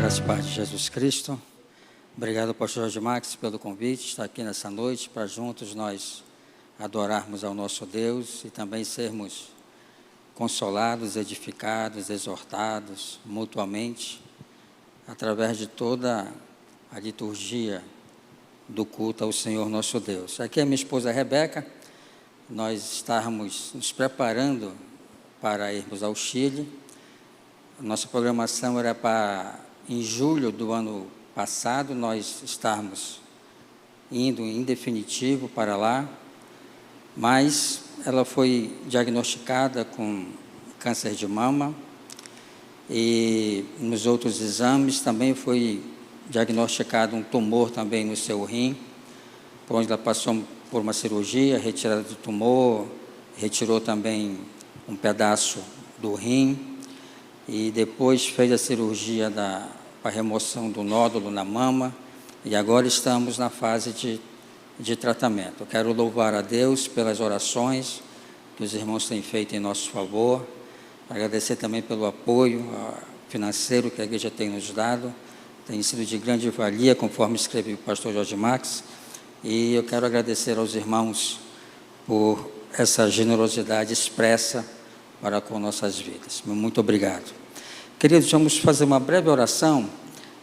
Graças a Deus de Jesus Cristo. Obrigado, pastor Jorge Max, pelo convite, estar aqui nessa noite, para juntos nós adorarmos ao nosso Deus e também sermos consolados, edificados, exortados mutuamente, através de toda a liturgia do culto ao Senhor nosso Deus. Aqui é minha esposa Rebeca, nós estamos nos preparando para irmos ao Chile. Nossa programação era para, em julho do ano passado, nós estarmos indo em definitivo para lá, mas ela foi diagnosticada com câncer de mama e nos outros exames também foi diagnosticado um tumor também no seu rim, por onde ela passou por uma cirurgia, retirada do tumor, retirou também um pedaço do rim, e depois fez a cirurgia para remoção do nódulo na mama, e agora estamos na fase de tratamento. Eu quero louvar a Deus pelas orações que os irmãos têm feito em nosso favor, agradecer também pelo apoio financeiro que a igreja tem nos dado, tem sido de grande valia, conforme escreveu o pastor Jorge Max, e eu quero agradecer aos irmãos por essa generosidade expressa para com nossas vidas. Muito obrigado. Queridos, vamos fazer uma breve oração.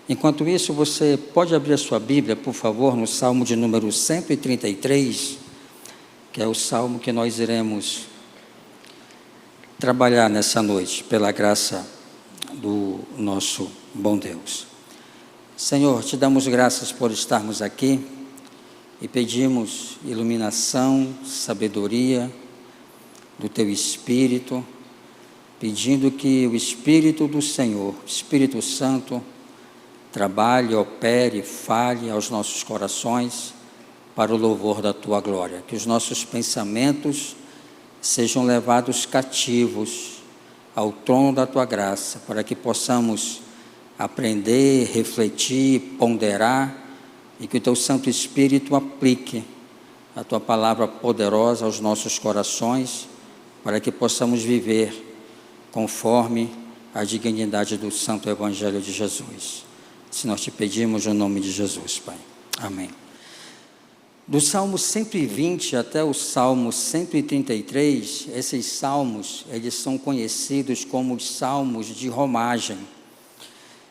Enquanto isso, você pode abrir a sua Bíblia, por favor, no Salmo de número 133, que é o Salmo que nós iremos trabalhar nessa noite, pela graça do nosso bom Deus. Senhor, te damos graças por estarmos aqui e pedimos iluminação, sabedoria do Teu Espírito, pedindo que o Espírito do Senhor, Espírito Santo, trabalhe, opere, fale aos nossos corações para o louvor da Tua glória, que os nossos pensamentos sejam levados cativos ao trono da Tua graça, para que possamos aprender, refletir, ponderar, e que o Teu Santo Espírito aplique a Tua palavra poderosa aos nossos corações, para que possamos viver conforme a dignidade do Santo Evangelho de Jesus. Se nós te pedimos no nome de Jesus, Pai. Amém. Do Salmo 120 até o Salmo 133, esses salmos, eles são conhecidos como os salmos de romagem.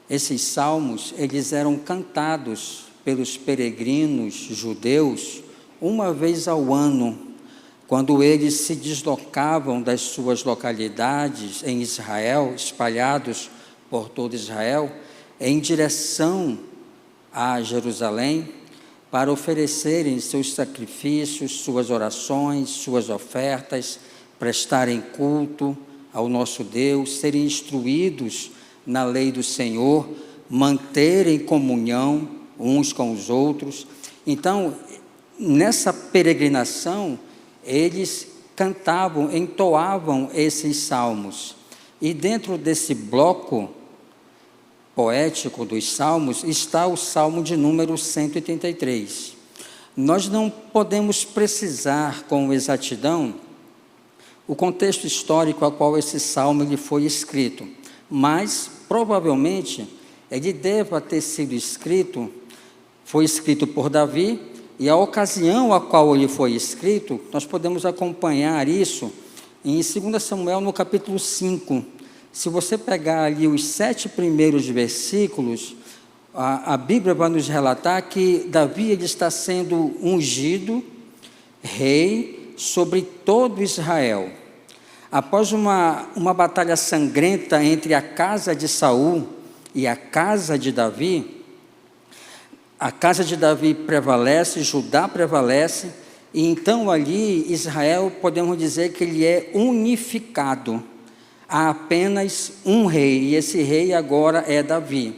Esses salmos, eles eram cantados pelos peregrinos judeus uma vez ao ano, quando eles se deslocavam das suas localidades em Israel, espalhados por todo Israel, em direção a Jerusalém, para oferecerem seus sacrifícios, suas orações, suas ofertas, prestarem culto ao nosso Deus, serem instruídos na lei do Senhor, manterem comunhão uns com os outros. Então, nessa peregrinação, eles cantavam, entoavam esses salmos. E dentro desse bloco poético dos salmos está o salmo de número 133. Nós não podemos precisar com exatidão o contexto histórico ao qual esse salmo ele foi escrito, mas provavelmente ele deva ter sido escrito, foi escrito por Davi, e a ocasião a qual ele foi escrito, nós podemos acompanhar isso em 2 Samuel no capítulo 5. Se você pegar ali os 7 primeiros versículos, a Bíblia vai nos relatar que Davi ele está sendo ungido rei sobre todo Israel. Após uma batalha sangrenta entre a casa de Saul e a casa de Davi, a casa de Davi prevalece, Judá prevalece, e então ali Israel, podemos dizer que ele é unificado. Há apenas um rei, e esse rei agora é Davi.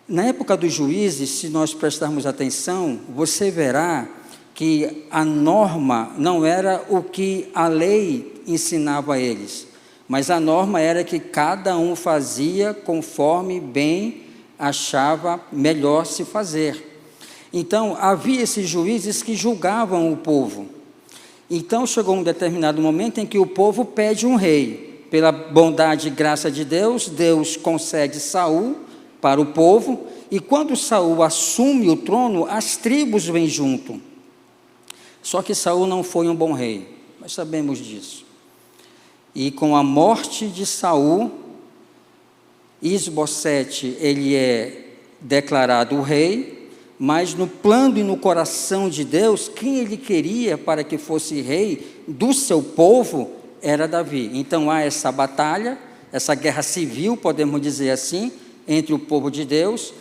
Na época dos juízes, se nós prestarmos atenção, você verá que a norma não era o que a lei ensinava a eles, mas a norma era que cada um fazia conforme bem achava melhor se fazer. Então, havia esses juízes que julgavam o povo. Então, chegou um determinado momento em que o povo pede um rei. Pela bondade e graça de Deus, Deus concede Saul para o povo, e quando Saul assume o trono, as tribos vêm junto. Só que Saul não foi um bom rei, nós sabemos disso. E com a morte de Saul, Isbosete, ele é declarado o rei, mas no plano e no coração de Deus, quem ele queria para que fosse rei do seu povo era Davi. Então há essa batalha, essa guerra civil, podemos dizer assim, entre o povo de Deus,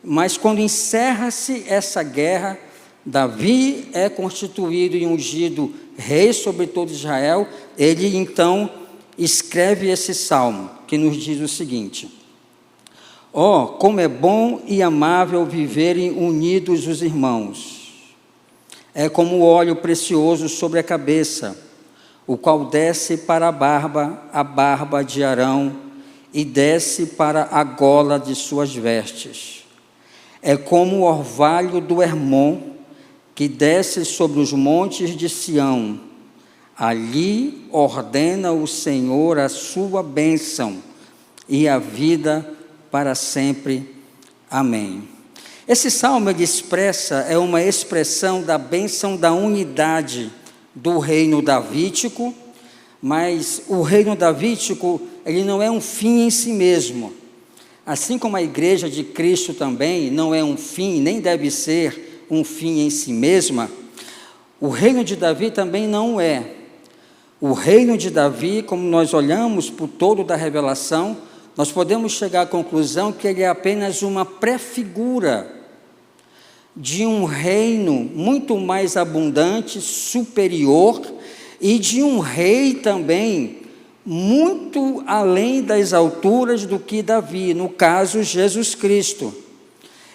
mas quando encerra-se essa guerra, Davi é constituído e ungido rei sobre todo Israel. Ele então escreve esse salmo, que nos diz o seguinte: ó, como é bom e amável viverem unidos os irmãos. É como o óleo precioso sobre a cabeça, o qual desce para a barba de Arão, e desce para a gola de suas vestes. É como o orvalho do Hermon, que desce sobre os montes de Sião. Ali ordena o Senhor a sua bênção e a vida para sempre. Amém. Esse salmo é uma expressão da bênção da unidade do reino davídico, mas o reino davídico, ele não é um fim em si mesmo. Assim como a igreja de Cristo também não é um fim, nem deve ser um fim em si mesma, o reino de Davi também não é. O reino de Davi, como nós olhamos por todo da revelação, nós podemos chegar à conclusão que ele é apenas uma prefigura de um reino muito mais abundante, superior, e de um rei também muito além das alturas do que Davi, no caso Jesus Cristo.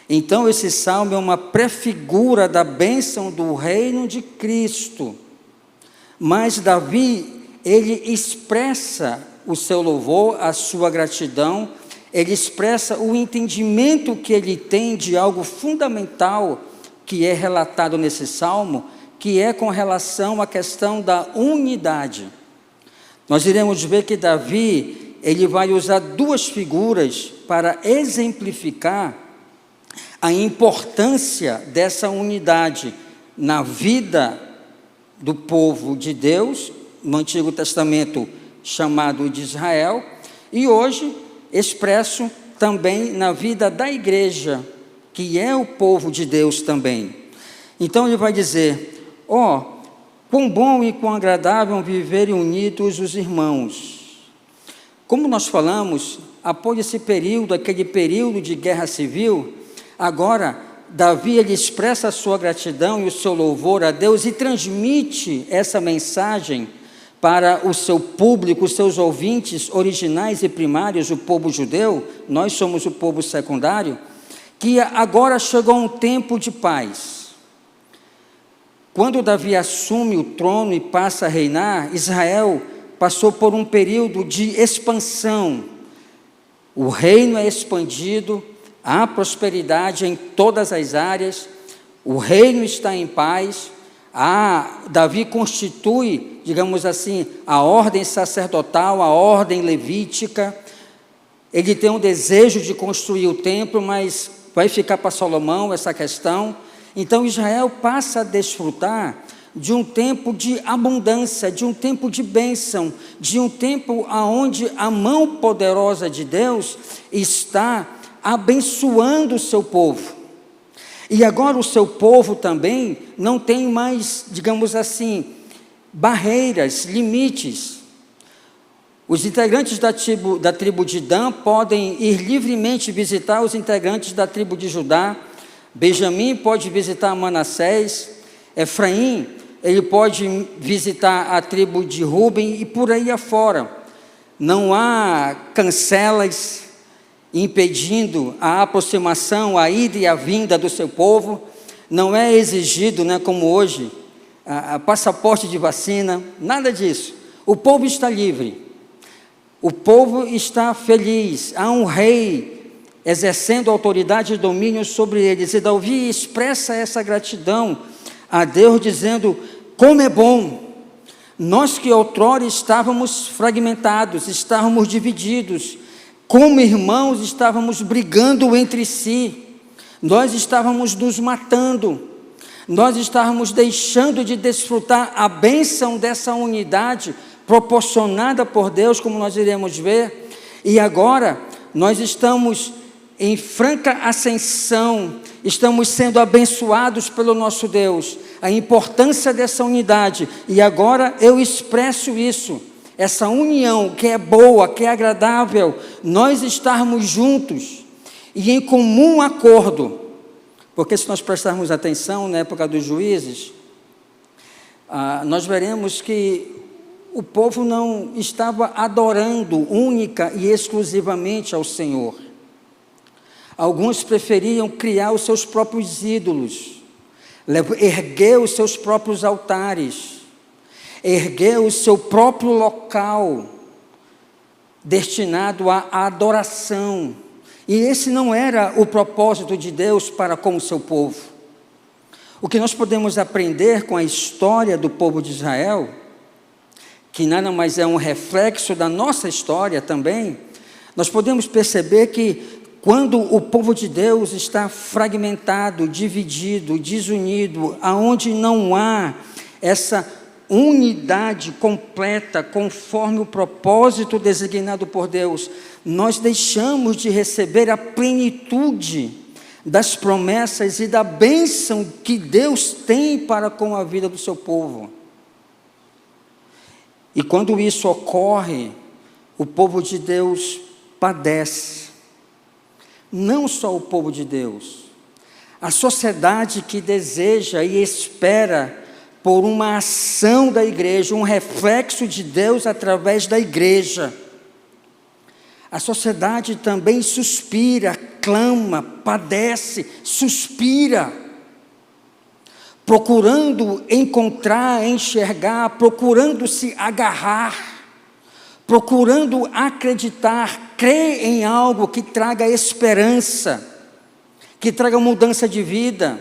Então esse salmo é uma prefigura da bênção do reino de Cristo. Mas Davi, ele expressa o seu louvor, a sua gratidão, ele expressa o entendimento que ele tem de algo fundamental que é relatado nesse salmo, que é com relação à questão da unidade. Nós iremos ver que Davi, ele vai usar duas figuras para exemplificar a importância dessa unidade na vida do povo de Deus, no Antigo Testamento chamado de Israel, e hoje expresso também na vida da igreja, que é o povo de Deus também. Então ele vai dizer: ó, quão bom e quão agradável viverem unidos os irmãos. Como nós falamos, após esse período, aquele período de guerra civil, agora Davi, ele expressa a sua gratidão e o seu louvor a Deus e transmite essa mensagem para o seu público, os seus ouvintes originais e primários, o povo judeu. Nós somos o povo secundário, que agora chegou um tempo de paz. Quando Davi assume o trono e passa a reinar, Israel passou por um período de expansão. O reino é expandido, há prosperidade em todas as áreas, o reino está em paz. Davi constitui, digamos assim, a ordem sacerdotal, a ordem levítica. Ele tem um desejo de construir o templo, mas vai ficar para Salomão essa questão. Então Israel passa a desfrutar de um tempo de abundância, de um tempo de bênção, de um tempo onde a mão poderosa de Deus está abençoando o seu povo. E agora o seu povo também não tem mais, digamos assim, barreiras, limites. Os integrantes da tribo de Dan podem ir livremente visitar os integrantes da tribo de Judá. Benjamim pode visitar Manassés. Efraim, ele pode visitar a tribo de Ruben e por aí afora. Não há cancelas impedindo a aproximação, a ida e a vinda do seu povo. Não é exigido, como hoje, a passaporte de vacina, nada disso. O povo está livre, o povo está feliz. Há um rei exercendo autoridade e domínio sobre eles, e Davi expressa essa gratidão a Deus, dizendo: como é bom, nós que outrora estávamos fragmentados, estávamos divididos, como irmãos, estávamos brigando entre si, nós estávamos nos matando, nós estávamos deixando de desfrutar a bênção dessa unidade proporcionada por Deus, como nós iremos ver, e agora nós estamos em franca ascensão, estamos sendo abençoados pelo nosso Deus, a importância dessa unidade, e agora eu expresso isso, essa união que é boa, que é agradável, nós estarmos juntos e em comum acordo, porque se nós prestarmos atenção na época dos juízes, nós veremos que o povo não estava adorando única e exclusivamente ao Senhor. Alguns preferiam criar os seus próprios ídolos, erguer os seus próprios altares, erguer o seu próprio local destinado à adoração. E esse não era o propósito de Deus para com o seu povo. O que nós podemos aprender com a história do povo de Israel, que nada mais é um reflexo da nossa história também, nós podemos perceber que quando o povo de Deus está fragmentado, dividido, desunido, aonde não há essa unidade completa, conforme o propósito designado por Deus, nós deixamos de receber a plenitude das promessas e da bênção que Deus tem para com a vida do seu povo. E quando isso ocorre, o povo de Deus padece. Não só o povo de Deus, a sociedade que deseja e espera por uma ação da igreja, um reflexo de Deus através da igreja. A sociedade também suspira, clama, padece, suspira, procurando encontrar, enxergar, procurando se agarrar, procurando acreditar, crer em algo que traga esperança, que traga mudança de vida,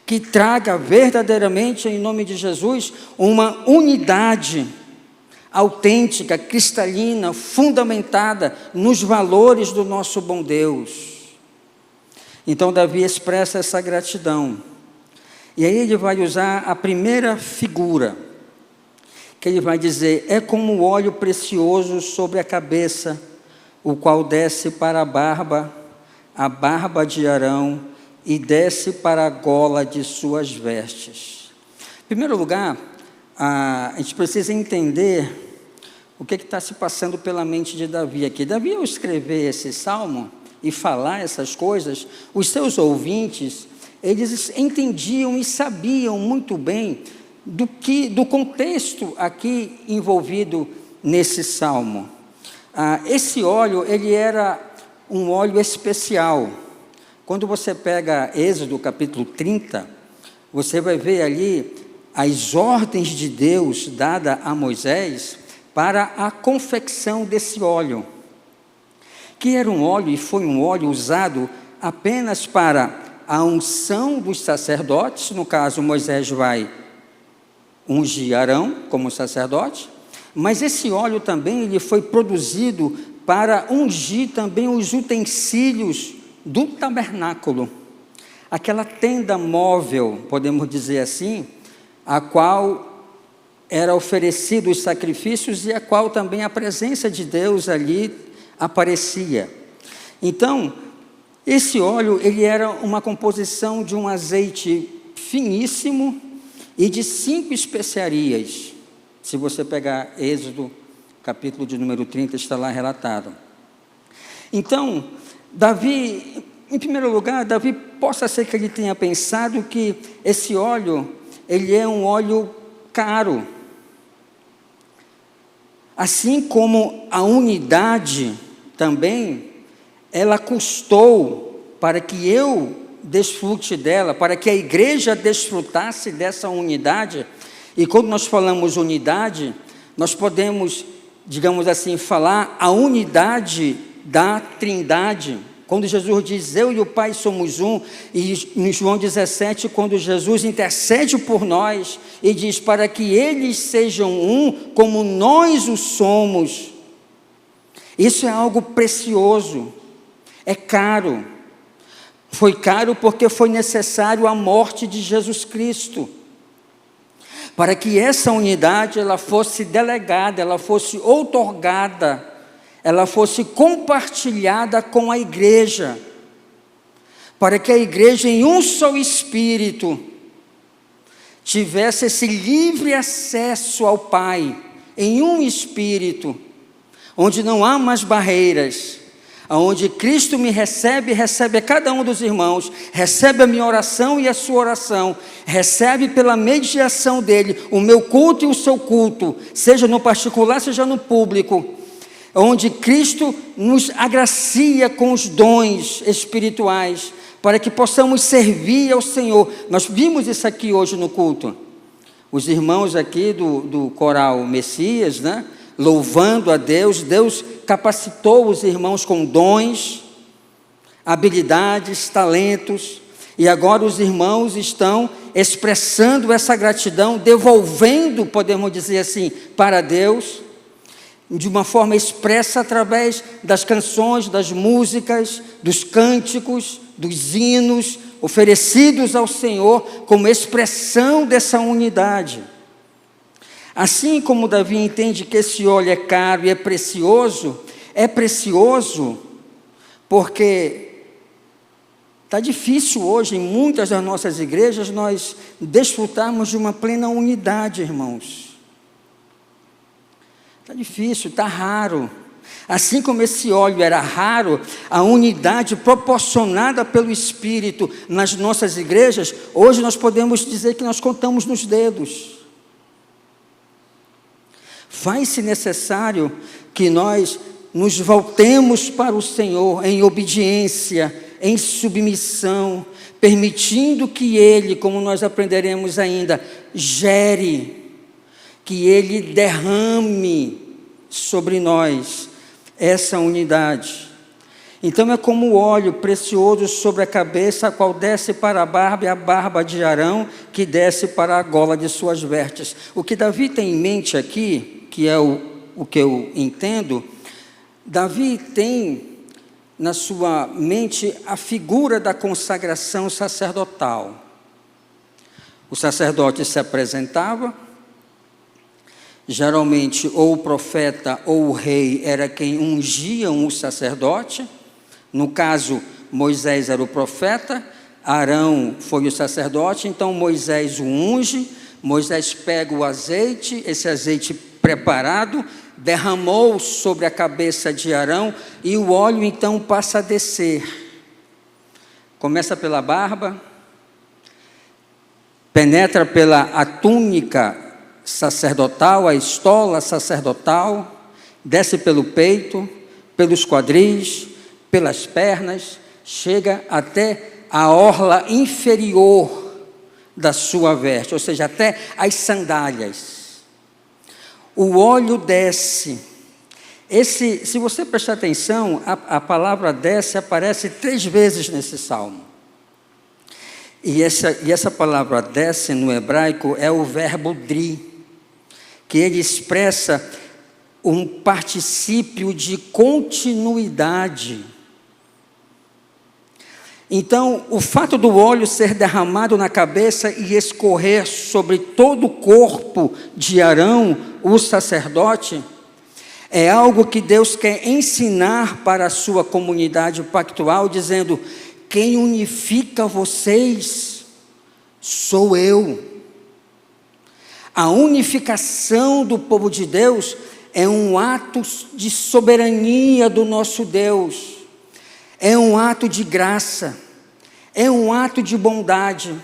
que traga verdadeiramente, em nome de Jesus, uma unidade autêntica, cristalina, fundamentada nos valores do nosso bom Deus. Então Davi expressa essa gratidão, e aí ele vai usar a primeira figura, que ele vai dizer: é como o óleo precioso sobre a cabeça, o qual desce para a barba de Arão, e desce para a gola de suas vestes. Em primeiro lugar, a gente precisa entender o que está se passando pela mente de Davi aqui. Davi, ao escrever esse salmo e falar essas coisas, os seus ouvintes, eles entendiam e sabiam muito bem do contexto aqui envolvido nesse salmo. Esse óleo, ele era um óleo especial. Quando você pega Êxodo capítulo 30, você vai ver ali as ordens de Deus dadas a Moisés para a confecção desse óleo, que era um óleo e foi um óleo usado apenas para a unção dos sacerdotes. No caso, Moisés vai ungir Arão como sacerdote, mas esse óleo também ele foi produzido para ungir também os utensílios do tabernáculo, aquela tenda móvel, podemos dizer assim, a qual era oferecido os sacrifícios e a qual também a presença de Deus ali aparecia. Então, esse óleo, ele era uma composição de um azeite finíssimo e de 5 especiarias. Se você pegar Êxodo, capítulo de número 30, está lá relatado. Então, Davi, em primeiro lugar, Davi possa ser que ele tenha pensado que esse óleo, ele é um óleo caro. Assim como a unidade também, ela custou para que eu desfrute dela, para que a igreja desfrutasse dessa unidade. E quando nós falamos unidade, nós podemos, digamos assim, falar a unidade da Trindade. Quando Jesus diz, eu e o Pai somos um, e em João 17, quando Jesus intercede por nós, e diz, para que eles sejam um, como nós o somos. Isso é algo precioso, é caro. Foi caro porque foi necessário a morte de Jesus Cristo, para que essa unidade ela fosse delegada, ela fosse outorgada, ela fosse compartilhada com a igreja, para que a igreja em um só espírito tivesse esse livre acesso ao Pai, em um espírito, onde não há mais barreiras, onde Cristo me recebe, recebe a cada um dos irmãos, recebe a minha oração e a sua oração, recebe pela mediação dele o meu culto e o seu culto, seja no particular, seja no público, onde Cristo nos agracia com os dons espirituais, para que possamos servir ao Senhor. Nós vimos isso aqui hoje no culto, os irmãos aqui do coral Messias, né? Louvando a Deus. Deus capacitou os irmãos com dons, habilidades, talentos, e agora os irmãos estão expressando essa gratidão, devolvendo, podemos dizer assim, para Deus, de uma forma expressa através das canções, das músicas, dos cânticos, dos hinos oferecidos ao Senhor como expressão dessa unidade. Assim como Davi entende que esse óleo é caro e é precioso porque está difícil hoje em muitas das nossas igrejas nós desfrutarmos de uma plena unidade, irmãos. Está difícil, está raro. Assim como esse óleo era raro, a unidade proporcionada pelo Espírito nas nossas igrejas, hoje nós podemos dizer que nós contamos nos dedos. Faz-se necessário que nós nos voltemos para o Senhor em obediência, em submissão, permitindo que Ele, como nós aprenderemos ainda, gere, que Ele derrame sobre nós essa unidade. Então é como o óleo precioso sobre a cabeça, a qual desce para a barba, e a barba de Arão, que desce para a gola de suas vestes. O que Davi tem em mente aqui, que é o que eu entendo, Davi tem na sua mente a figura da consagração sacerdotal. O sacerdote se apresentava, geralmente ou o profeta ou o rei era quem ungiam o sacerdote. No caso, Moisés era o profeta, Arão foi o sacerdote, então Moisés o unge, Moisés pega o azeite, esse azeite preparado, derramou sobre a cabeça de Arão, e o óleo então passa a descer. Começa pela barba, penetra pela a túnica sacerdotal, a estola sacerdotal, desce pelo peito, pelos quadris, pelas pernas, chega até a orla inferior da sua veste, ou seja, até as sandálias. O óleo desce. Se você prestar atenção, a palavra desce aparece 3 vezes nesse salmo. E essa palavra desce no hebraico é o verbo dri, que ele expressa um particípio de continuidade. Então, o fato do óleo ser derramado na cabeça e escorrer sobre todo o corpo de Arão, o sacerdote, é algo que Deus quer ensinar para a sua comunidade pactual, dizendo: quem unifica vocês sou eu. A unificação do povo de Deus é um ato de soberania do nosso Deus. É um ato de graça, é um ato de bondade,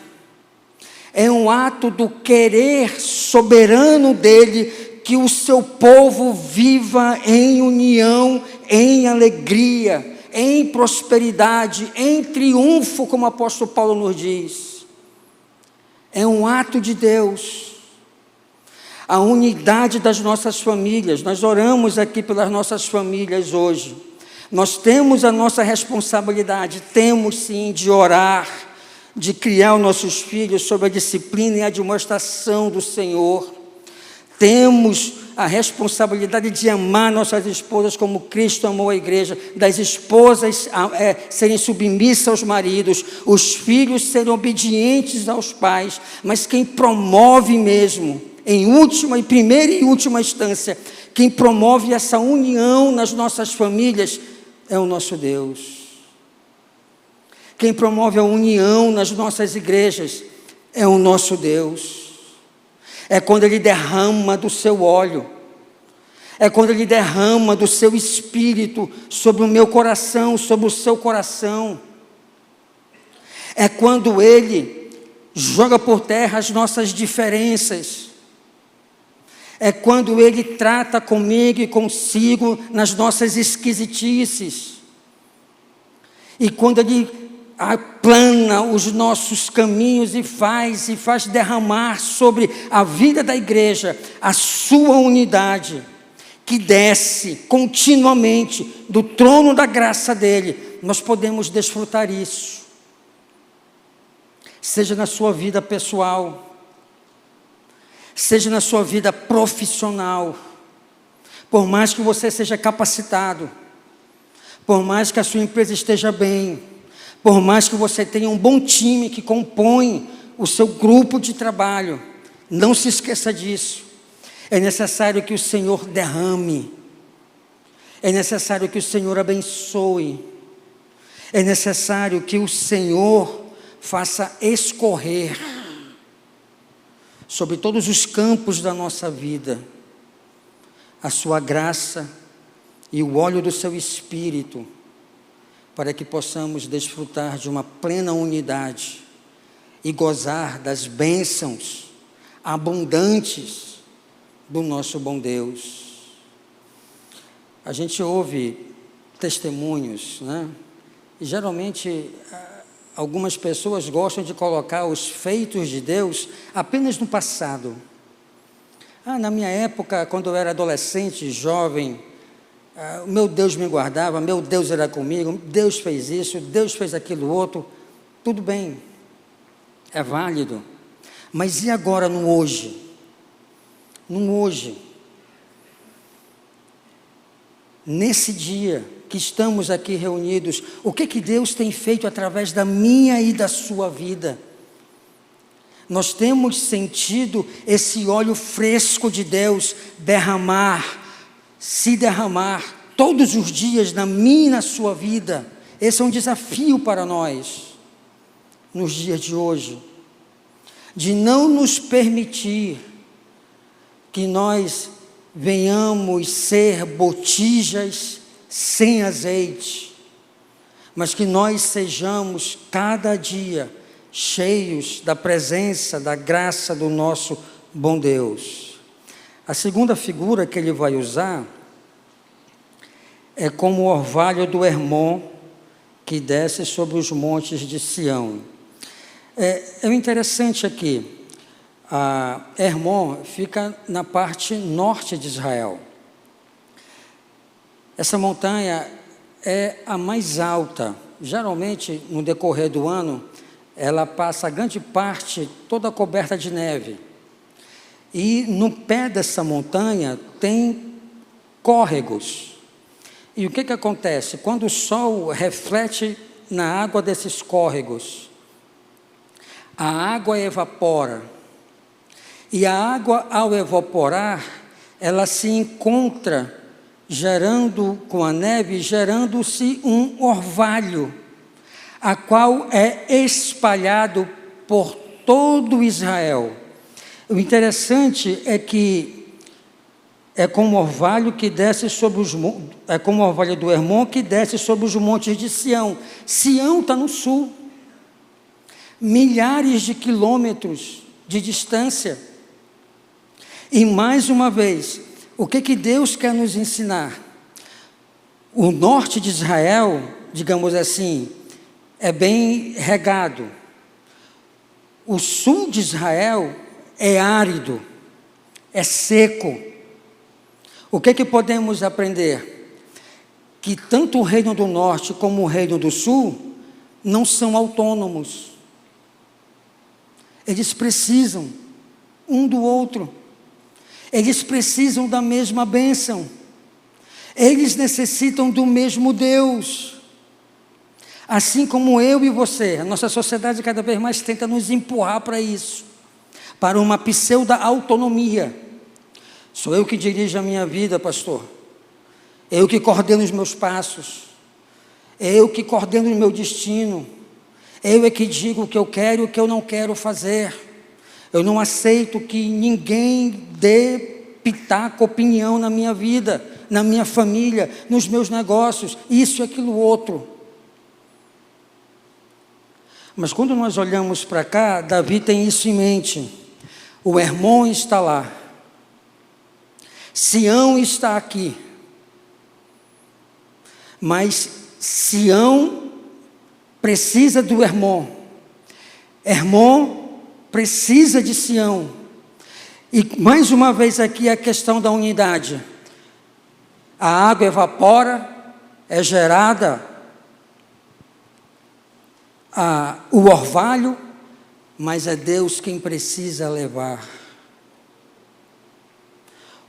é um ato do querer soberano dele, que o seu povo viva em união, em alegria, em prosperidade, em triunfo, como o apóstolo Paulo nos diz. É um ato de Deus. A unidade das nossas famílias, nós oramos aqui pelas nossas famílias hoje. Nós temos a nossa responsabilidade, temos sim de orar, de criar os nossos filhos sob a disciplina e a admoestação do Senhor. Temos a responsabilidade de amar nossas esposas como Cristo amou a igreja, das esposas serem submissas aos maridos, os filhos serem obedientes aos pais, mas quem promove mesmo, primeira e última instância, quem promove essa união nas nossas famílias é o nosso Deus. Quem promove a união nas nossas igrejas é o nosso Deus. É quando Ele derrama do seu óleo, é quando Ele derrama do seu Espírito sobre o meu coração, sobre o seu coração. É quando Ele joga por terra as nossas diferenças. É quando Ele trata comigo e consigo nas nossas esquisitices. E quando Ele aplana os nossos caminhos e faz derramar sobre a vida da igreja a sua unidade, que desce continuamente do trono da graça dele, nós podemos desfrutar isso. Seja na sua vida pessoal, seja na sua vida profissional, por mais que você seja capacitado, por mais que a sua empresa esteja bem, por mais que você tenha um bom time que compõe o seu grupo de trabalho, não se esqueça disso. É necessário que o Senhor derrame, é necessário que o Senhor abençoe, é necessário que o Senhor faça escorrer sobre todos os campos da nossa vida a sua graça e o óleo do seu Espírito, para que possamos desfrutar de uma plena unidade e gozar das bênçãos abundantes do nosso bom Deus. A gente ouve testemunhos, né? E geralmente algumas pessoas gostam de colocar os feitos de Deus apenas no passado. Na minha época, quando eu era adolescente, jovem, meu Deus me guardava, meu Deus era comigo, Deus fez isso, Deus fez aquilo outro. Tudo bem, é válido, mas e agora no hoje? No hoje, nesse dia que estamos aqui reunidos, o que Deus tem feito através da minha e da sua vida? Nós temos sentido esse óleo fresco de Deus se derramar todos os dias na minha e na sua vida. Esse é um desafio para nós, nos dias de hoje, de não nos permitir que nós venhamos ser botijas sem azeite, mas que nós sejamos cada dia cheios da presença, da graça do nosso bom Deus. A segunda figura que ele vai usar é como o orvalho do Hermon que desce sobre os montes de Sião. É interessante aqui, Hermon fica na parte norte de Israel. Essa montanha é a mais alta. Geralmente, no decorrer do ano, ela passa a grande parte toda coberta de neve. E no pé dessa montanha tem córregos. E o que acontece? Quando o sol reflete na água desses córregos, a água evapora. E a água, ao evaporar, ela se encontra com a neve, gerando-se um orvalho, a qual é espalhado por todo Israel. O interessante é que é como o orvalho que desce sobre é como o orvalho do Hermon que desce sobre os montes de Sião. Sião está no sul, milhares de quilômetros de distância. E mais uma vez, o que Deus quer nos ensinar? O norte de Israel, digamos assim, é bem regado. O sul de Israel é árido, é seco. O que podemos aprender? Que tanto o reino do norte como o reino do sul não são autônomos. Eles precisam um do outro. Eles precisam da mesma bênção. Eles necessitam do mesmo Deus. Assim como eu e você, a nossa sociedade cada vez mais tenta nos empurrar para isso, para uma pseudo-autonomia. Sou eu que dirijo a minha vida, pastor. Eu que coordeno os meus passos. Eu que coordeno o meu destino. Eu é que digo o que eu quero e o que eu não quero fazer. Eu não aceito que ninguém dê pitaco, opinião na minha vida, na minha família, nos meus negócios, isso e aquilo outro. Mas quando nós olhamos para cá, Davi tem isso em mente. O Hermon está lá. Sião está aqui. Mas Sião precisa do Hermon. Hermon precisa de Sião. E mais uma vez aqui a questão da unidade. A água evapora, é gerada o orvalho, mas é Deus quem precisa levar.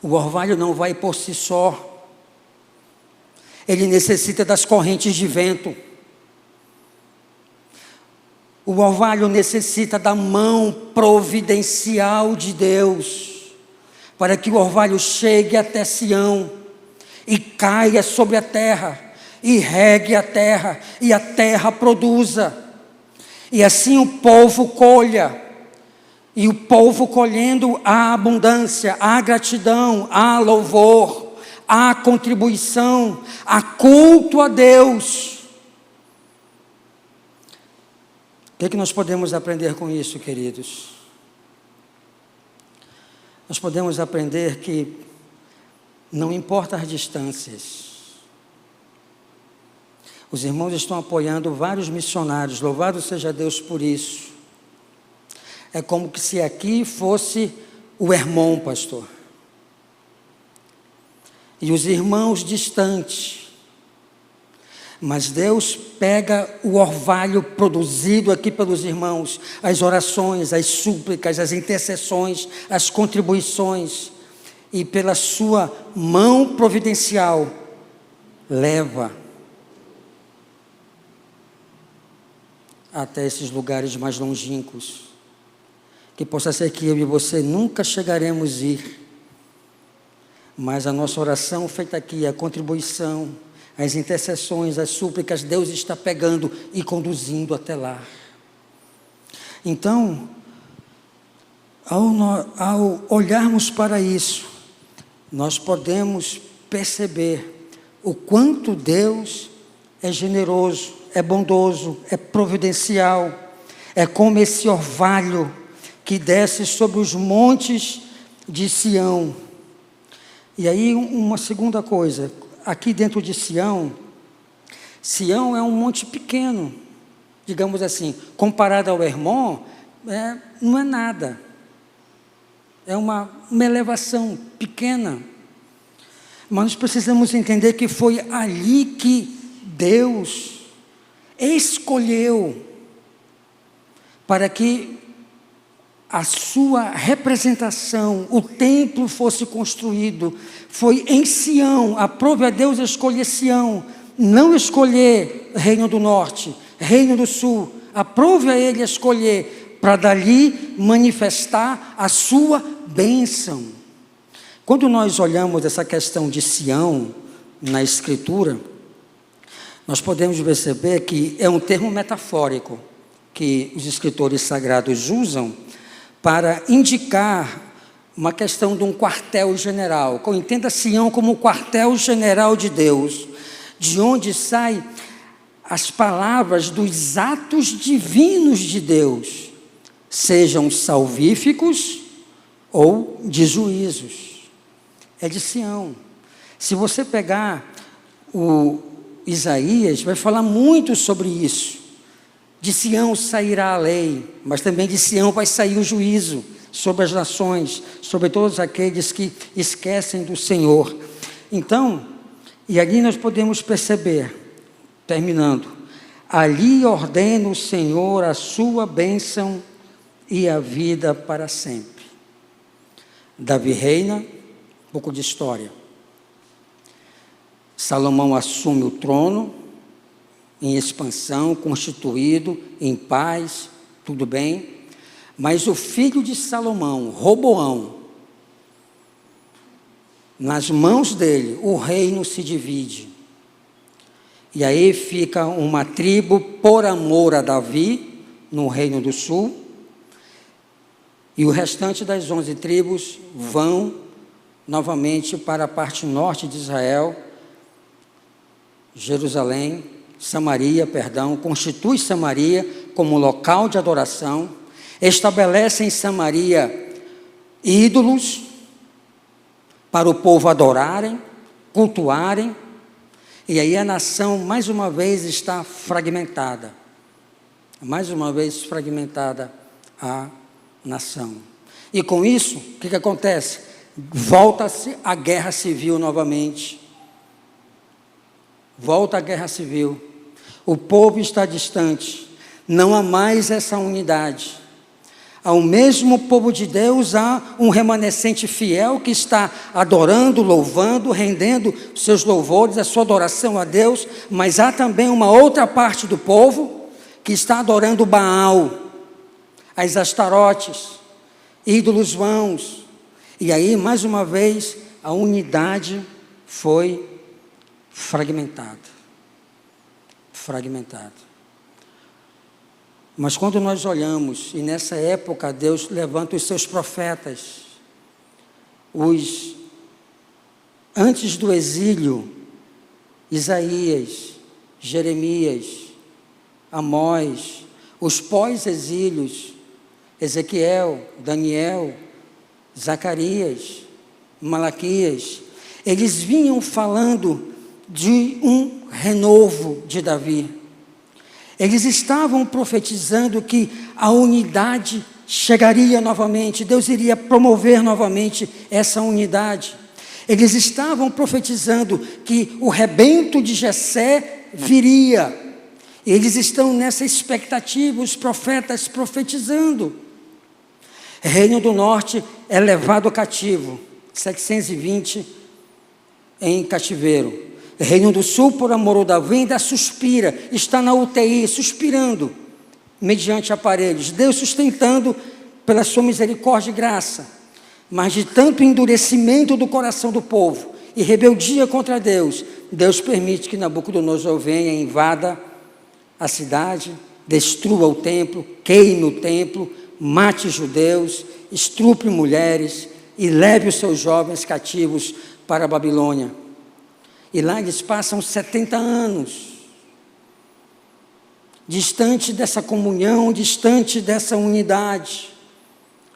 O orvalho não vai por si só. Ele necessita das correntes de vento. O orvalho necessita da mão providencial de Deus, para que o orvalho chegue até Sião e caia sobre a terra, e regue a terra, e a terra produza. E assim o povo colha, e o povo colhendo há abundância, há gratidão, há louvor, há contribuição, há culto a Deus. O que nós podemos aprender com isso, queridos? Nós podemos aprender que não importa as distâncias. Os irmãos estão apoiando vários missionários, louvado seja Deus por isso. É como que se aqui fosse o Hermon, pastor. E os irmãos distantes. Mas Deus pega o orvalho produzido aqui pelos irmãos, as orações, as súplicas, as intercessões, as contribuições, e pela sua mão providencial, leva até esses lugares mais longínquos, que possa ser que eu e você nunca chegaremos a ir, mas a nossa oração feita aqui, a contribuição, as intercessões, as súplicas, Deus está pegando e conduzindo até lá. Então, ao olharmos para isso, nós podemos perceber o quanto Deus é generoso, é bondoso, é providencial, é como esse orvalho que desce sobre os montes de Sião. E aí uma segunda coisa, aqui dentro de Sião, Sião é um monte pequeno, digamos assim, comparado ao Hermon, não é nada, é uma elevação pequena, mas nós precisamos entender que foi ali que Deus escolheu para que a sua representação, o templo fosse construído, foi em Sião. Aprove a Deus escolher Sião, não escolher Reino do Norte, Reino do Sul. Aprove a Ele escolher, para dali manifestar a sua bênção. Quando nós olhamos essa questão de Sião na Escritura, nós podemos perceber que é um termo metafórico que os escritores sagrados usam para indicar uma questão de um quartel-general. Entenda Sião como o quartel-general de Deus, de onde saem as palavras dos atos divinos de Deus, sejam salvíficos ou de juízos. É de Sião. Se você pegar o Isaías, vai falar muito sobre isso. De Sião sairá a lei, mas também de Sião vai sair o juízo sobre as nações, sobre todos aqueles que esquecem do Senhor. Então, e ali nós podemos perceber, terminando, ali ordena o Senhor a sua bênção e a vida para sempre. Davi reina, um pouco de história. Salomão assume o trono, em expansão, constituído, em paz, tudo bem. Mas o filho de Salomão, Roboão, nas mãos dele, o reino se divide. E aí fica uma tribo por amor a Davi, no reino do sul, e o restante das 11 tribos vão novamente para a parte norte de Israel, Jerusalém, Samaria, constitui Samaria como local de adoração, estabelece em Samaria ídolos para o povo adorarem, cultuarem, e aí a nação mais uma vez está fragmentada. Mais uma vez fragmentada a nação. E com isso, o que acontece? Volta-se a guerra civil novamente. Volta a guerra civil. O povo está distante. Não há mais essa unidade. Ao mesmo povo de Deus, há um remanescente fiel que está adorando, louvando, rendendo seus louvores, a sua adoração a Deus, mas há também uma outra parte do povo que está adorando Baal, as Astarotes, ídolos vãos. E aí, mais uma vez, a unidade foi fragmentada. Mas quando nós olhamos, e nessa época Deus levanta os seus profetas, antes do exílio, Isaías, Jeremias, Amós, os pós-exílios, Ezequiel, Daniel, Zacarias, Malaquias, eles vinham falando de um renovo de Davi. Eles estavam profetizando que a unidade chegaria novamente, Deus iria promover novamente essa unidade. Eles estavam profetizando que o rebento de Jessé viria. Eles estão nessa expectativa, os profetas profetizando. Reino do Norte é levado cativo, 720 em cativeiro. Reino do Sul, por amor ao Davi, ainda suspira, está na UTI, suspirando, mediante aparelhos. Deus sustentando pela sua misericórdia e graça. Mas de tanto endurecimento do coração do povo e rebeldia contra Deus, Deus permite que Nabucodonosor venha e invada a cidade, destrua o templo, queime o templo, mate judeus, estupre mulheres e leve os seus jovens cativos para a Babilônia. E lá eles passam 70 anos, distante dessa comunhão, distante dessa unidade.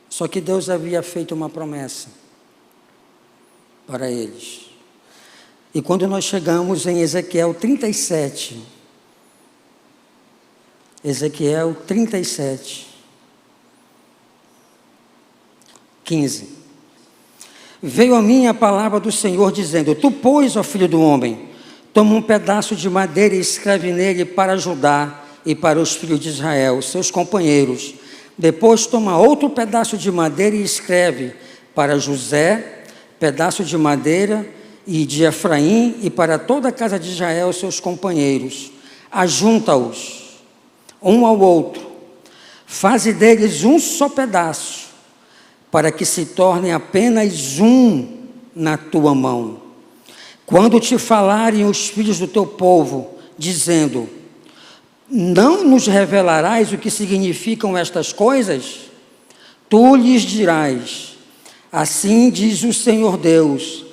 Só que Deus havia feito uma promessa para eles. E quando nós chegamos em Ezequiel 37, Ezequiel 37, 15. Veio a mim a palavra do Senhor dizendo: Tu, pois, ó filho do homem, toma um pedaço de madeira e escreve nele para Judá e para os filhos de Israel, seus companheiros. Depois toma outro pedaço de madeira e escreve para José, pedaço de madeira, e de Efraim, e para toda a casa de Israel, seus companheiros. Ajunta-os um ao outro, faze deles um só pedaço, para que se tornem apenas um na tua mão. Quando te falarem os filhos do teu povo, dizendo: Não nos revelarás o que significam estas coisas? Tu lhes dirás: Assim diz o Senhor Deus: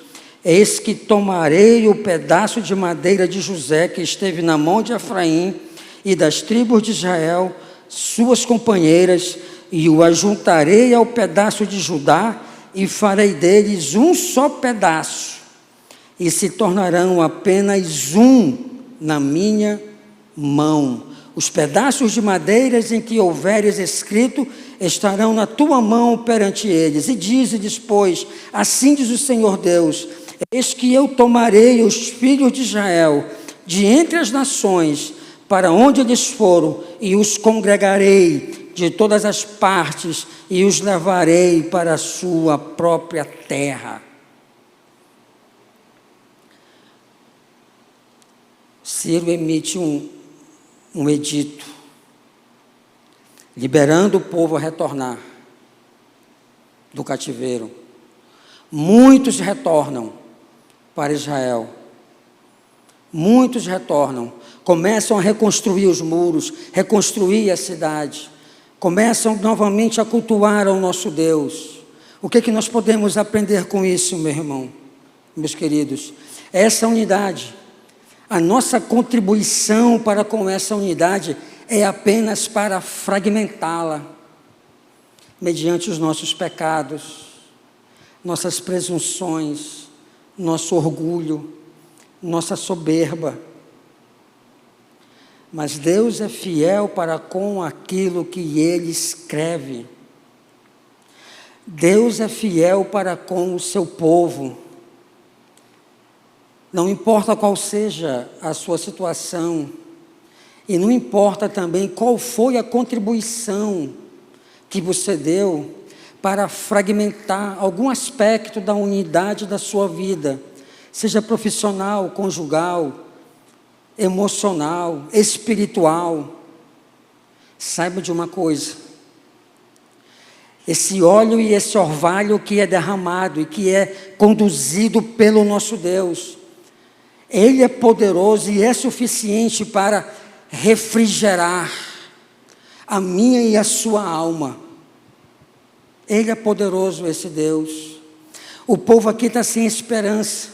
Eis que tomarei o pedaço de madeira de José, que esteve na mão de Efraim, e das tribos de Israel, suas companheiras, e o ajuntarei ao pedaço de Judá, e farei deles um só pedaço, e se tornarão apenas um na minha mão. Os pedaços de madeiras em que houveres escrito estarão na tua mão perante eles. E dize-lhes, pois, assim diz o Senhor Deus: Eis que eu tomarei os filhos de Israel de entre as nações, para onde eles foram, e os congregarei, de todas as partes e os levarei para a sua própria terra. Ciro emite um edito, liberando o povo a retornar do cativeiro. Muitos retornam para Israel. Muitos retornam, começam a reconstruir os muros, reconstruir a cidade, começam novamente a cultuar ao nosso Deus. O que nós podemos aprender com isso, meu irmão, meus queridos? Essa unidade, a nossa contribuição para com essa unidade é apenas para fragmentá-la, mediante os nossos pecados, nossas presunções, nosso orgulho, nossa soberba. Mas Deus é fiel para com aquilo que Ele escreve. Deus é fiel para com o seu povo. Não importa qual seja a sua situação, e não importa também qual foi a contribuição que você deu para fragmentar algum aspecto da unidade da sua vida, seja profissional, conjugal, emocional, espiritual. Saiba de uma coisa: esse óleo e esse orvalho que é derramado e que é conduzido pelo nosso Deus, Ele é poderoso e é suficiente para refrigerar a minha e a sua alma. Ele é poderoso, esse Deus. O povo aqui está sem esperança.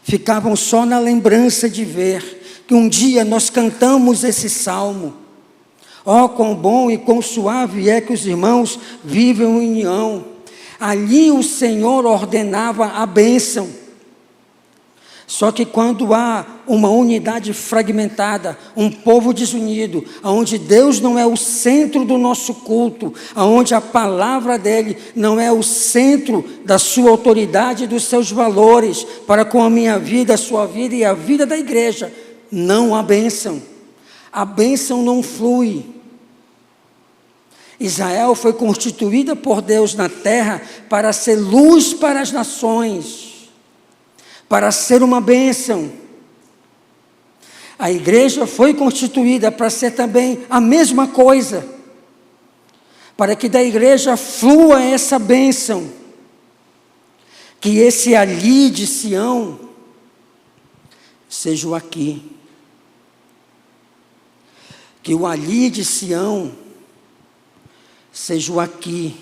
Ficavam só na lembrança de ver que um dia nós cantamos esse salmo. Ó, quão bom e quão suave é que os irmãos vivem em união. Ali o Senhor ordenava a bênção. Só que quando há uma unidade fragmentada, um povo desunido, onde Deus não é o centro do nosso culto, onde a palavra dEle não é o centro da sua autoridade e dos seus valores, para com a minha vida, a sua vida e a vida da igreja, não há bênção. A bênção não flui. Israel foi constituída por Deus na terra para ser luz para as nações, para ser uma bênção. A igreja foi constituída para ser também a mesma coisa, para que da igreja flua essa bênção, que esse ali de Sião seja o aqui, que o ali de Sião seja o aqui,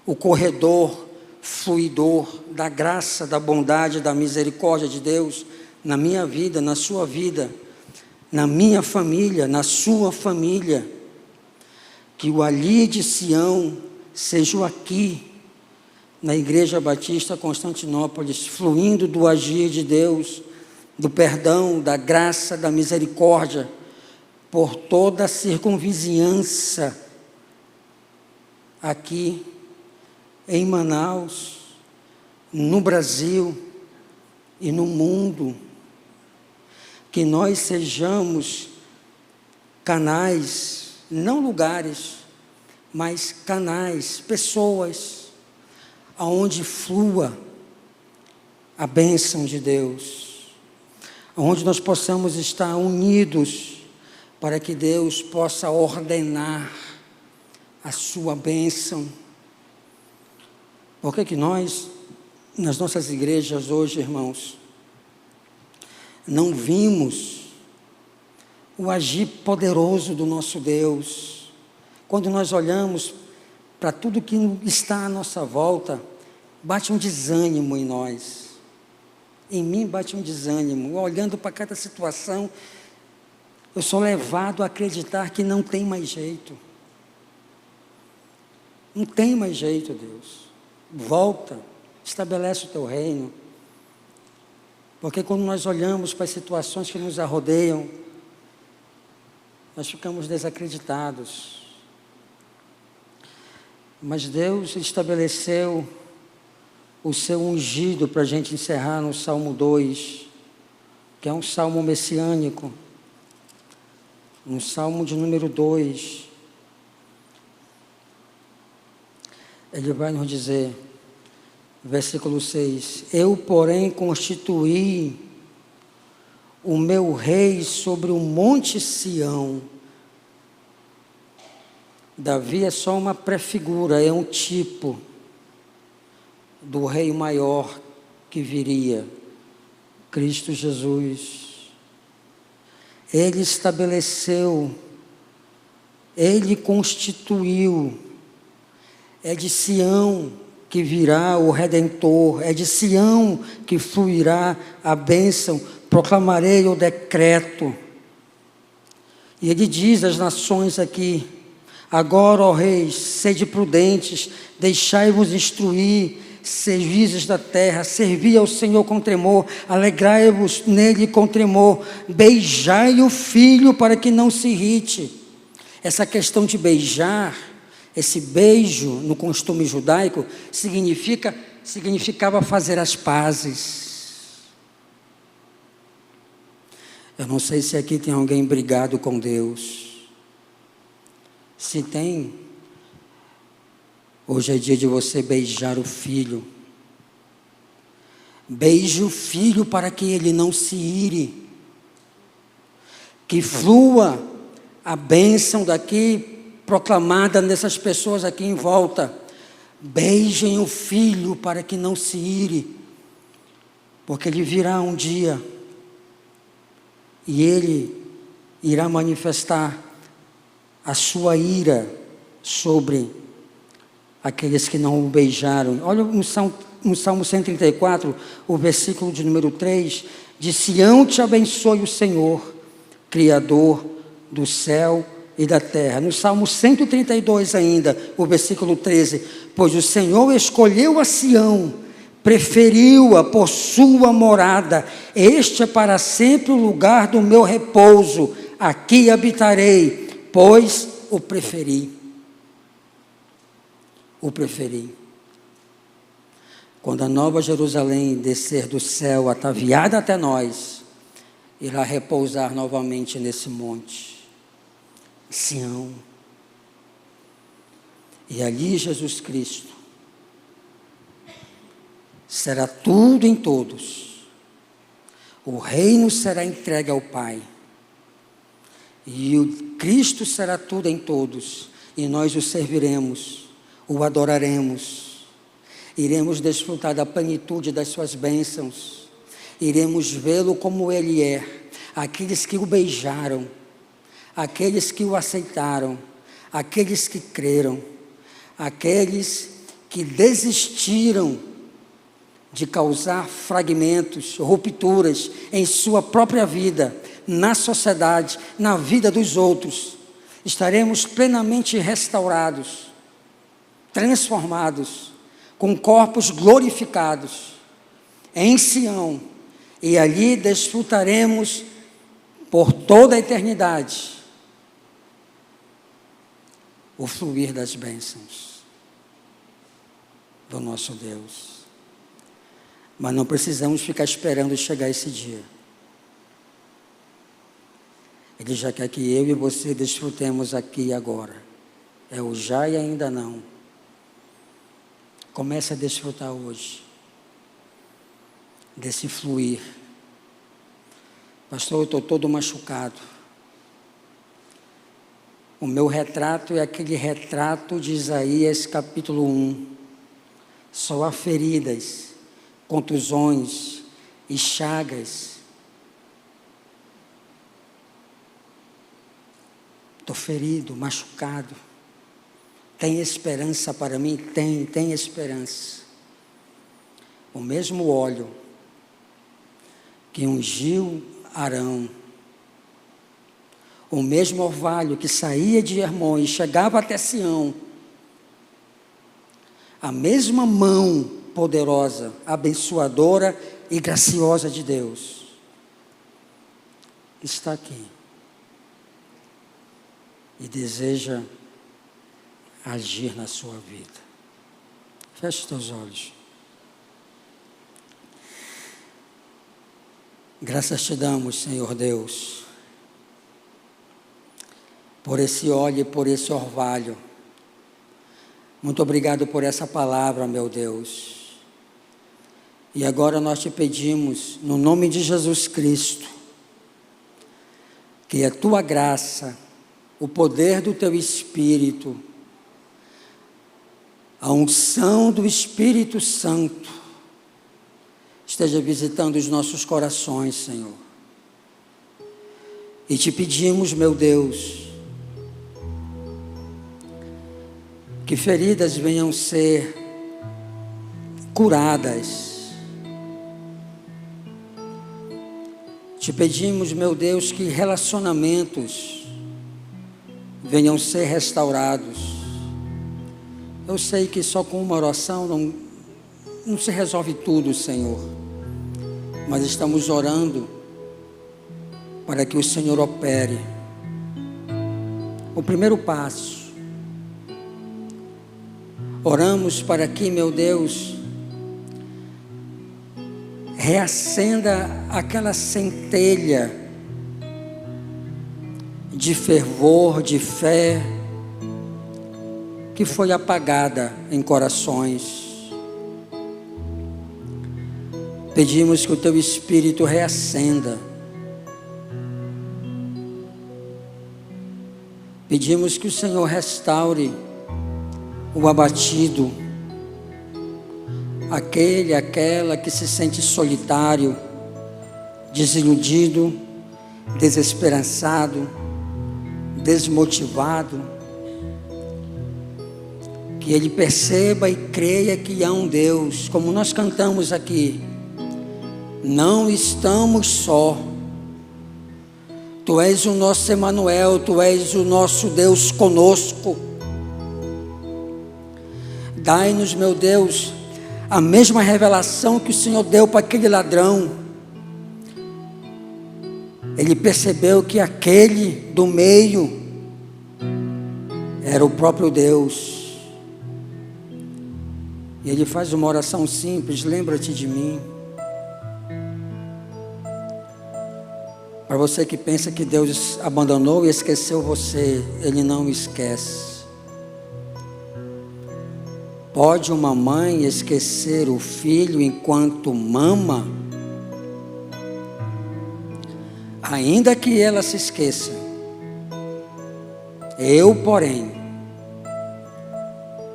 o corredor fluidor da graça, da bondade, da misericórdia de Deus na minha vida, na sua vida, na minha família, na sua família. Que o ali de Sião seja o aqui, na Igreja Batista Constantinópolis, fluindo do agir de Deus, do perdão, da graça, da misericórdia, por toda a circunvizinhança aqui em Manaus, no Brasil e no mundo. Que nós sejamos canais, não lugares, mas canais, pessoas, aonde flua a bênção de Deus, aonde nós possamos estar unidos para que Deus possa ordenar a sua bênção. Por que nós, nas nossas igrejas hoje, irmãos, não vimos o agir poderoso do nosso Deus? Quando nós olhamos para tudo que está à nossa volta, bate um desânimo em nós. Em mim bate um desânimo. Olhando para cada situação, eu sou levado a acreditar que não tem mais jeito. Não tem mais jeito, Deus. Volta, estabelece o teu reino. Porque quando nós olhamos para as situações que nos arrodeiam, nós ficamos desacreditados. Mas Deus estabeleceu o seu ungido para a gente encerrar no Salmo 2, que é um salmo messiânico, no Salmo de número 2. ele vai nos dizer, versículo 6, eu, porém, constituí o meu rei sobre o monte Sião. Davi é só uma prefigura, é um tipo do rei maior que viria, Cristo Jesus. Ele estabeleceu, ele constituiu, é de Sião que virá o Redentor, é de Sião que fluirá a bênção, proclamarei o decreto. E ele diz às nações aqui, agora, ó reis, sede prudentes, deixai-vos instruir, serviços da terra, servi ao Senhor com tremor, alegrai-vos nele com tremor, beijai o filho para que não se irrite. Essa questão de beijar, esse beijo no costume judaico, significava fazer as pazes. Eu não sei se aqui tem alguém brigado com Deus. Se tem, hoje é dia de você beijar o filho. Beije o filho para que ele não se ire. Que flua a bênção daqui, proclamada nessas pessoas aqui em volta. Beijem o filho para que não se ire. Porque ele virá um dia e ele irá manifestar a sua ira sobre aqueles que não o beijaram. Olha no Salmo 134, o versículo de número 3, de Sião te abençoe o Senhor, Criador do céu e da terra. No Salmo 132 ainda, o versículo 13, pois o Senhor escolheu a Sião, preferiu-a por sua morada, este é para sempre o lugar do meu repouso, aqui habitarei, pois o preferi. O preferi. Quando a nova Jerusalém descer do céu, ataviada até nós, irá repousar novamente nesse monte, Sião. E ali Jesus Cristo será tudo em todos. O reino será entregue ao Pai. E o Cristo será tudo em todos. E nós o serviremos, o adoraremos. Iremos desfrutar da plenitude das suas bênçãos. Iremos vê-lo como Ele é. Aqueles que o beijaram, aqueles que o aceitaram, aqueles que creram, aqueles que desistiram de causar fragmentos, rupturas em sua própria vida, na sociedade, na vida dos outros. Estaremos plenamente restaurados, transformados, com corpos glorificados, em Sião, e ali desfrutaremos por toda a eternidade o fluir das bênçãos do nosso Deus. Mas não precisamos ficar esperando chegar esse dia. Ele já quer que eu e você desfrutemos aqui e agora. É o já e ainda não. Comece a desfrutar hoje desse fluir. Pastor, eu estou todo machucado. O meu retrato é aquele retrato de Isaías capítulo 1. Só há feridas, contusões e chagas. Estou ferido, machucado. Tem esperança para mim? Tem esperança. O mesmo óleo que ungiu Arão, o mesmo orvalho que saía de Hermon e chegava até Sião, a mesma mão poderosa, abençoadora e graciosa de Deus está aqui e deseja agir na sua vida. Feche os teus olhos. Graças te damos, Senhor Deus, por esse óleo e por esse orvalho, Muito obrigado por essa palavra, meu Deus. E agora nós te pedimos, no nome de Jesus Cristo, que a tua graça, o poder do teu Espírito, a unção do Espírito Santo, esteja visitando os nossos corações, Senhor. E te pedimos, meu Deus, que feridas venham ser curadas. Te pedimos, meu Deus, que relacionamentos venham ser restaurados. Eu sei que só com uma oração não se resolve tudo, Senhor. Mas estamos orando para que o Senhor opere. O primeiro passo. Oramos para que, meu Deus, reacenda aquela centelha de fervor, de fé, que foi apagada em corações. Pedimos que o teu Espírito reacenda. Pedimos que o Senhor restaure o abatido, aquela que se sente solitário, desiludido, desesperançado, desmotivado. Que ele perceba e creia que há um Deus, como nós cantamos aqui. Não estamos só. Tu és o nosso Emanuel, tu és o nosso Deus conosco. Dai-nos, meu Deus, a mesma revelação que o Senhor deu para aquele ladrão. Ele percebeu que aquele do meio era o próprio Deus. E ele faz uma oração simples: lembra-te de mim. Para você que pensa que Deus abandonou e esqueceu você, Ele não esquece. Pode uma mãe esquecer o filho enquanto mama? Ainda que ela se esqueça. Eu, porém,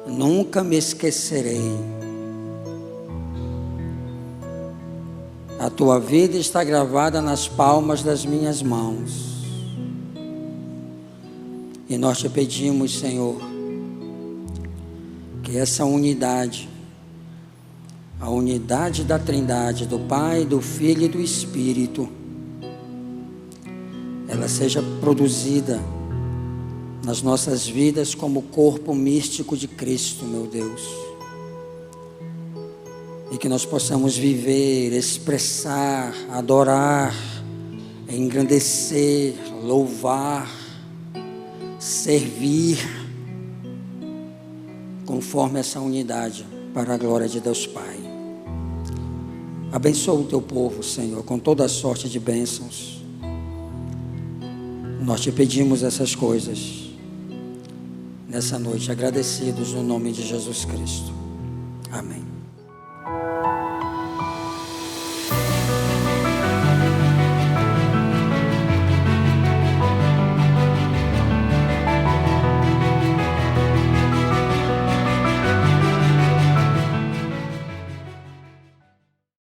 nunca me esquecerei. A tua vida está gravada nas palmas das minhas mãos. E nós te pedimos, Senhor, que essa unidade, a unidade da Trindade, do Pai, do Filho e do Espírito, ela seja produzida nas nossas vidas como corpo místico de Cristo, meu Deus. E que nós possamos viver, expressar, adorar, engrandecer, louvar, servir, conforme essa unidade, para a glória de Deus Pai. Abençoa o teu povo, Senhor, com toda a sorte de bênçãos. Nós te pedimos essas coisas nessa noite, agradecidos no nome de Jesus Cristo. Amém.